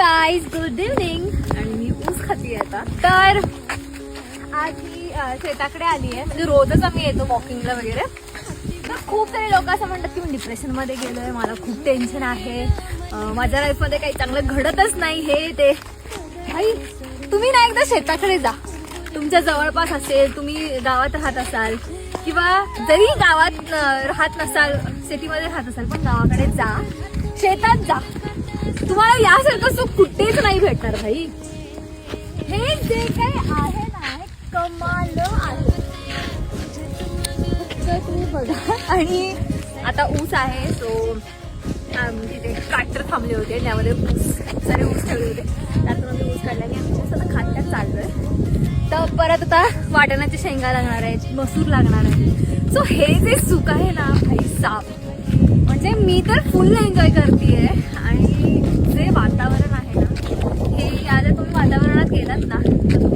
Guys, good evening. आणि मी ऊस खाती आता. तर आज मी शेताकडे आली आहे. म्हणजे रोजच आम्ही येतो वॉकिंगला वगैरे. तर खूप सारे लोक असं म्हणतात की मी डिप्रेशनमध्ये गेलोय, मला खूप टेन्शन आहे, माझ्या लाईफमध्ये काही चांगलं घडतच नाही, हे ते. भाई, तुम्ही ना एकदा शेताकडे जा. तुमच्या जवळपास असेल, तुम्ही गावात राहत असाल किंवा जरी गावात राहत नसाल, सिटीमध्ये राहत असाल, पण गावाकडे जा, शेतात जा. तुम्हाला यासारखं सुख कुठेच नाही भेटणार भाई. हे जे काही आहे ना, हे कमाल आहे. तुम्ही बघा. आणि आता ऊस आहे, सो तिथे ट्रॅक्टर थांबले होते, त्यामध्ये ऊस सारे ऊस ठेवले होते. त्यातून आम्ही ऊस काढल्याने आम्ही आता खात्यात चाललोय. तर परत आता वाटाण्याच्या शेंगा लागणार आहेत, मसूर लागणार आहे. सो हे जे सुख आहे ना भाई साब, म्हणजे मी तर फुल एन्जॉय करतेय. आणि जे वातावरण आहे ना, हे या जर तुम्ही वातावरणात गेलात ना तर